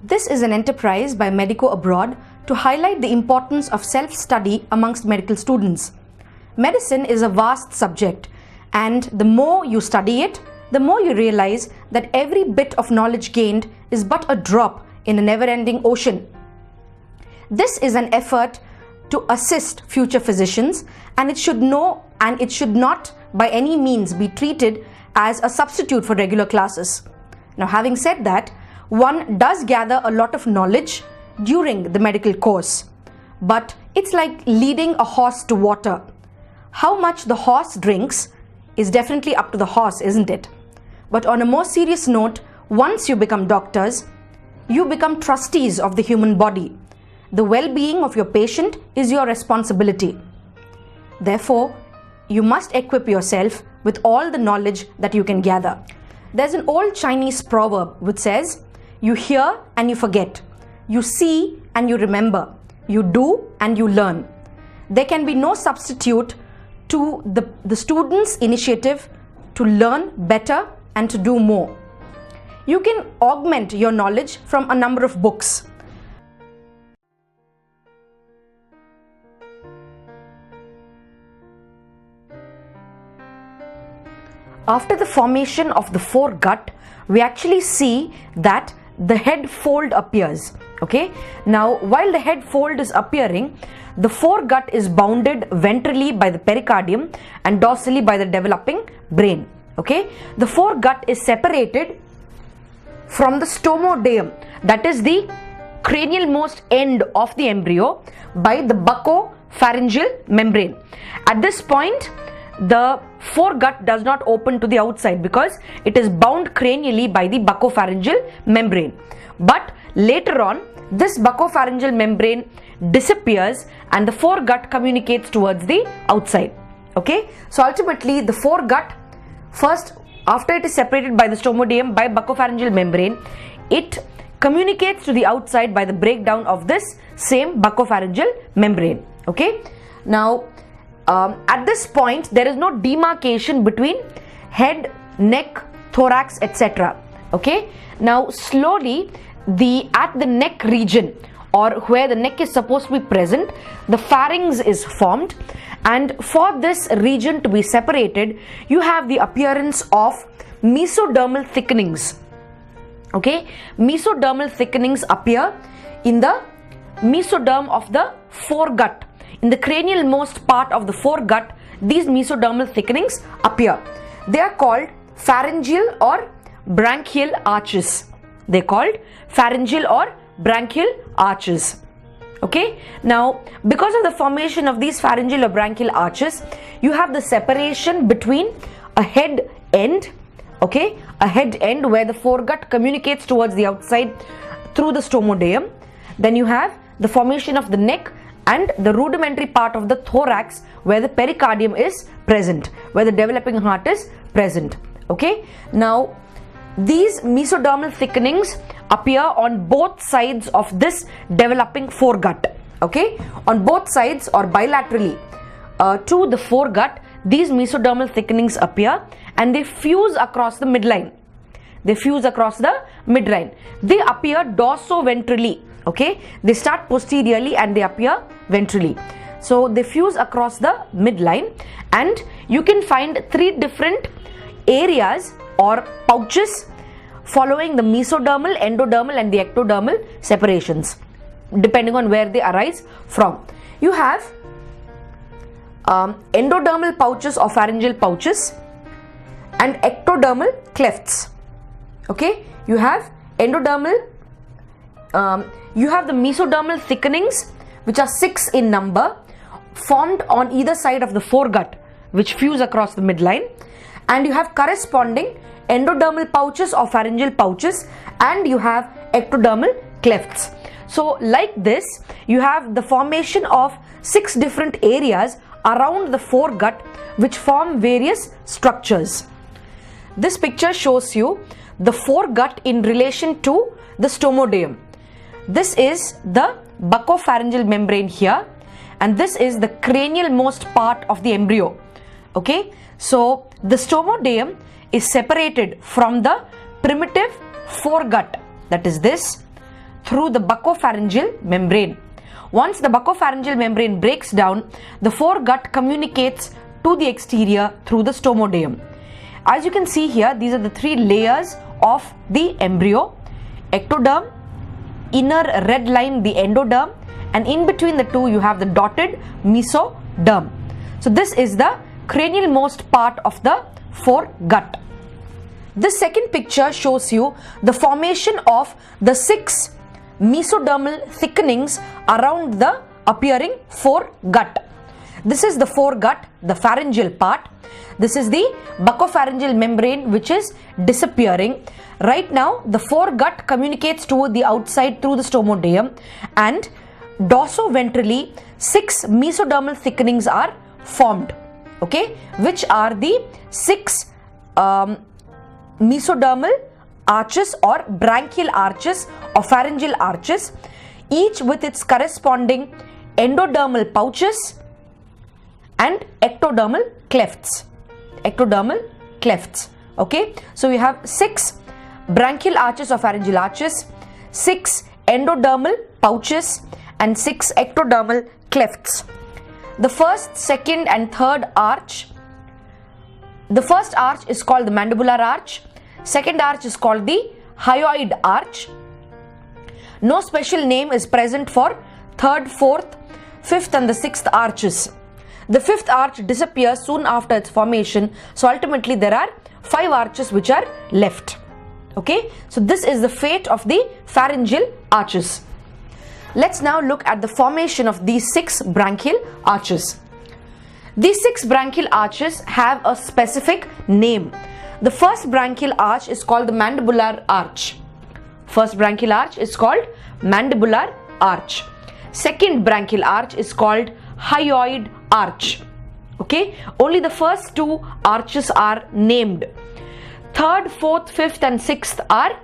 This is an enterprise by Medico Abroad to highlight the importance of self-study amongst medical students. Medicine is a vast subject, and the more you study it, the more you realize that every bit of knowledge gained is but a drop in a never-ending ocean. This is an effort to assist future physicians, and it should not by any means be treated as a substitute for regular classes. Now, having said that, one does gather a lot of knowledge during the medical course, but it's like leading a horse to water. How much the horse drinks is definitely up to the horse, isn't it? But on a more serious note, once you become doctors, you become trustees of the human body. The well-being of your patient is your responsibility. Therefore, you must equip yourself with all the knowledge that you can gather. There's an old Chinese proverb which says, you hear and you forget, you see and you remember, you do and you learn. There can be no substitute to the student's initiative to learn better and to do more. You can augment your knowledge from a number of books. After the formation of the foregut, we actually see that the head fold appears. Okay, now while the head fold is appearing, the foregut is bounded ventrally by the pericardium and dorsally by the developing brain. Okay, the foregut is separated from the stomodeum, that is the cranial most end of the embryo, by the buccopharyngeal membrane. At this point, the foregut does not open to the outside because it is bound cranially by the buccopharyngeal membrane. But later on, this buccopharyngeal membrane disappears and the foregut communicates towards the outside. Okay, so ultimately the foregut, first after it is separated by the stomodeum by buccopharyngeal membrane, it communicates to the outside by the breakdown of this same buccopharyngeal membrane. Okay, now at this point there is no demarcation between head, neck, thorax, etc. Okay, now slowly at the neck region, or where the neck is supposed to be present, the pharynx is formed, and for this region to be separated, you have the appearance of mesodermal thickenings. Okay, mesodermal thickenings appear in the mesoderm of the foregut. In the cranial most part of the foregut, these mesodermal thickenings appear. They are called pharyngeal or branchial arches. They are called pharyngeal or branchial arches. Okay, now because of the formation of these pharyngeal or branchial arches, you have the separation between a head end, okay, a head end where the foregut communicates towards the outside through the stomodeum. Then you have the formation of the neck and the rudimentary part of the thorax where the pericardium is present, where the developing heart is present. Okay, now these mesodermal thickenings appear on both sides of this developing foregut. Okay, on both sides or bilaterally to the foregut, these mesodermal thickenings appear and they fuse across the midline. They fuse across the midline. They appear dorsoventrally. Okay, they start posteriorly and they appear ventrally. So they fuse across the midline, and you can find three different areas or pouches following the mesodermal, endodermal and the ectodermal separations, depending on where they arise from. You have endodermal pouches or pharyngeal pouches and ectodermal clefts. Okay, you have endodermal, you have the mesodermal thickenings, which are 6 in number, formed on either side of the foregut, which fuse across the midline, and you have corresponding endodermal pouches or pharyngeal pouches, and you have ectodermal clefts. So like this, you have the formation of 6 different areas around the foregut which form various structures. This picture shows you the foregut in relation to the stomodeum. This is the buccopharyngeal membrane here, and this is the cranial most part of the embryo. Okay, so the stomodeum is separated from the primitive foregut, that is this. through the buccopharyngeal membrane. Once the buccopharyngeal membrane breaks down, the foregut communicates to the exterior through the stomodeum. As you can see here, these are the three layers of the embryo: ectoderm, inner red line the endoderm, and in between the two you have the dotted mesoderm. So this is the cranial most part of the foregut. This second picture shows you the formation of the 6 mesodermal thickenings around the appearing foregut. This is the foregut, the pharyngeal part. This is the buccopharyngeal membrane which is disappearing. Right now the foregut communicates toward the outside through the stomodeum, and dorsoventrally 6 mesodermal thickenings are formed, okay, which are the 6 mesodermal arches or branchial arches or pharyngeal arches, each with its corresponding endodermal pouches and ectodermal clefts. Okay, so we have 6 branchial arches or pharyngeal arches, 6 endodermal pouches, and 6 ectodermal clefts. The first, second, and third arch. The first arch is called the mandibular arch. Second arch is called the hyoid arch. No special name is present for third, fourth, fifth, and the sixth arches. The fifth arch disappears soon after its formation, so ultimately there are 5 arches which are left. Okay, so this is the fate of the pharyngeal arches. Let's now look at the formation of these 6 branchial arches. These 6 branchial arches have a specific name. The first branchial arch is called the mandibular arch. First branchial arch is called mandibular arch. Second branchial arch is called hyoid arch. Okay, only the first 2 arches are named. Third, fourth, fifth, and sixth are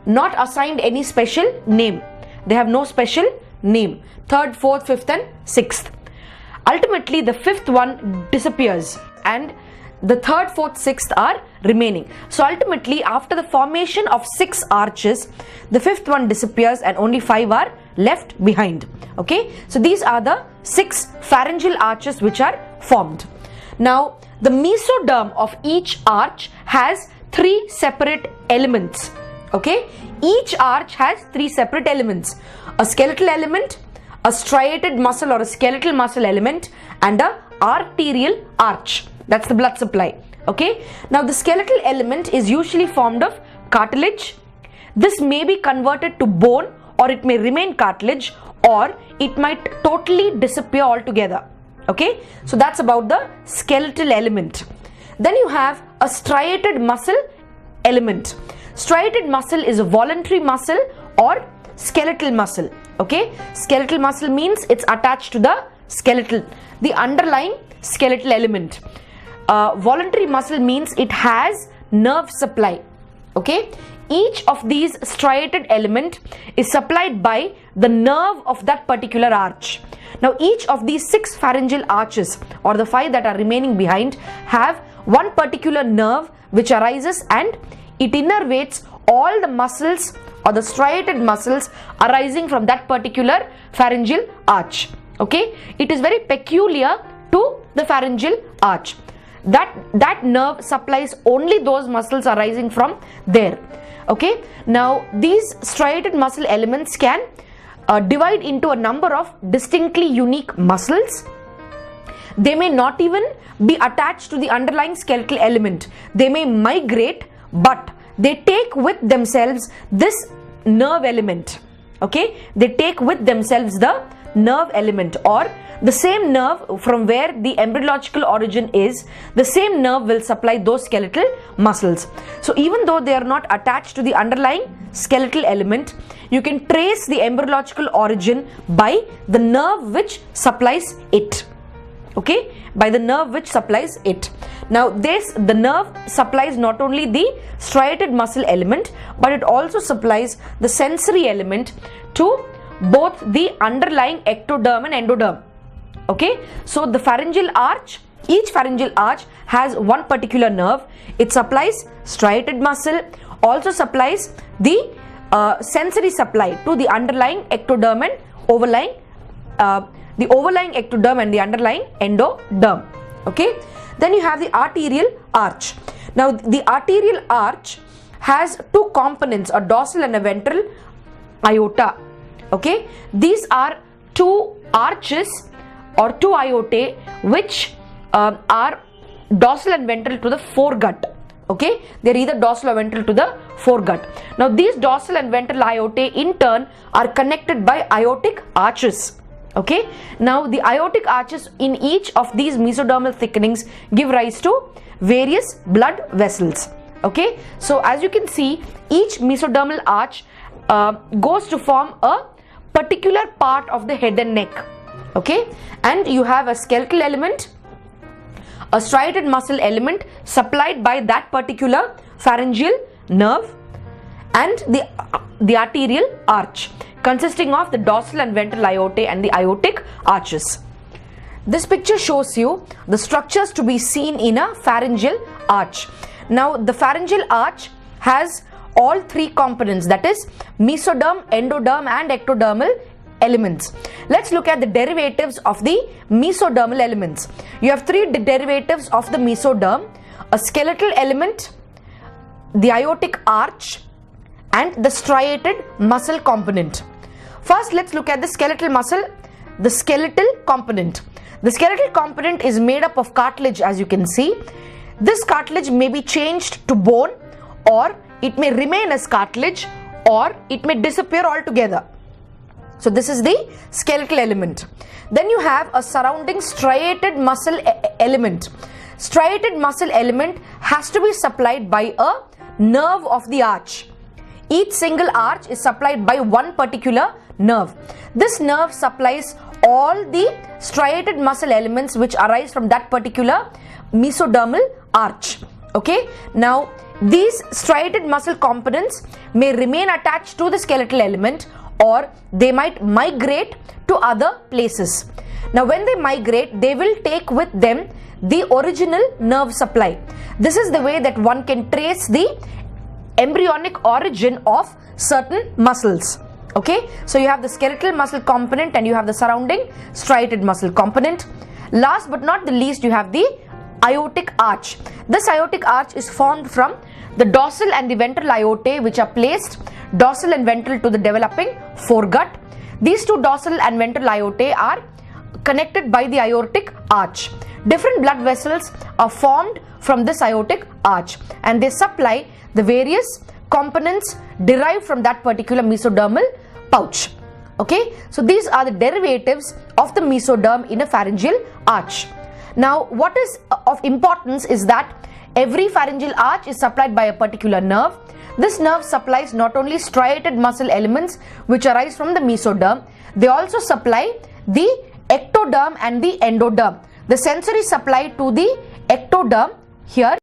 not assigned any special name. They have no special name. Third, fourth, fifth, and sixth. Ultimately, the fifth one disappears and the third, fourth, sixth are remaining. So ultimately, after the formation of 6 arches, the fifth one disappears and only 5 are left behind. Okay, so these are the 6 pharyngeal arches which are formed. Now, the mesoderm of each arch has 3 separate elements. Okay, each arch has 3 separate elements: a skeletal element, a striated muscle or a skeletal muscle element, and a arterial arch. That's the blood supply. Okay, now the skeletal element is usually formed of cartilage. This may be converted to bone, or it may remain cartilage, or it might totally disappear altogether. Okay, so that's about the skeletal element. Then you have a striated muscle element. Striated muscle is a voluntary muscle or skeletal muscle. Okay, skeletal muscle means it's attached to the skeletal, the underlying skeletal element. Voluntary muscle means it has nerve supply. Okay, each of these striated element is supplied by the nerve of that particular arch. Now each of these 6 pharyngeal arches, or the 5 that are remaining behind, have one particular nerve which arises and it innervates all the muscles or the striated muscles arising from that particular pharyngeal arch. Okay, it is very peculiar to the pharyngeal arch. That nerve supplies only those muscles arising from there. Okay, now these striated muscle elements can divide into a number of distinctly unique muscles. They may not even be attached to the underlying skeletal element. They may migrate, but they take with themselves this nerve element. Okay, they take with themselves the nerve element, or the same nerve from where the embryological origin is, the same nerve will supply those skeletal muscles. So even though they are not attached to the underlying skeletal element, you can trace the embryological origin by the nerve which supplies it. Okay, by the nerve which supplies it. Now the nerve supplies not only the striated muscle element, but it also supplies the sensory element to both the underlying ectoderm and endoderm. Okay, so the pharyngeal arch, each pharyngeal arch has one particular nerve. It supplies striated muscle, also supplies the sensory supply to the underlying ectoderm and overlying the overlying ectoderm and the underlying endoderm. Okay, then you have the arterial arch. Now the arterial arch has two components, a dorsal and a ventral aorta. Okay, these are two arches or two aortae which are dorsal and ventral to the foregut. Okay, they're either dorsal or ventral to the foregut. Now these dorsal and ventral aortae in turn are connected by aortic arches. Okay, now the aortic arches in each of these mesodermal thickenings give rise to various blood vessels. Okay, so as you can see, each mesodermal arch goes to form a particular part of the head and neck. Okay, and you have a skeletal element, a striated muscle element supplied by that particular pharyngeal nerve, and the arterial arch consisting of the dorsal and ventral aortae and the aortic arches. This picture shows you the structures to be seen in a pharyngeal arch. Now the pharyngeal arch has all three components, that is mesoderm, endoderm and ectodermal elements. Let's look at the derivatives of the mesodermal elements. You have three derivatives of the mesoderm: a skeletal element, the aortic arch and the striated muscle component. First, let's look at the skeletal muscle, the skeletal component. The skeletal component is made up of cartilage, as you can see. This cartilage may be changed to bone, or it may remain as cartilage, or it may disappear altogether. So this is the skeletal element. Then you have a surrounding striated muscle element. Striated muscle element has to be supplied by a nerve of the arch. Each single arch is supplied by one particular nerve. This nerve supplies all the striated muscle elements which arise from that particular mesodermal arch. Okay, now these striated muscle components may remain attached to the skeletal element, or they might migrate to other places. Now when they migrate, they will take with them the original nerve supply. This is the way that one can trace the embryonic origin of certain muscles. Okay, so you have the skeletal muscle component and you have the surrounding striated muscle component. Last but not the least, you have the aortic arch. This aortic arch is formed from the dorsal and the ventral aortae, which are placed dorsal and ventral to the developing foregut. These two dorsal and ventral aortae are connected by the aortic arch. Different blood vessels are formed from this aortic arch and they supply the various components derived from that particular mesodermal pouch. Okay, so these are the derivatives of the mesoderm in a pharyngeal arch. Now what is of importance is that every pharyngeal arch is supplied by a particular nerve. This nerve supplies not only striated muscle elements which arise from the mesoderm, they also supply the ectoderm and the endoderm. The sensory supply to the ectoderm here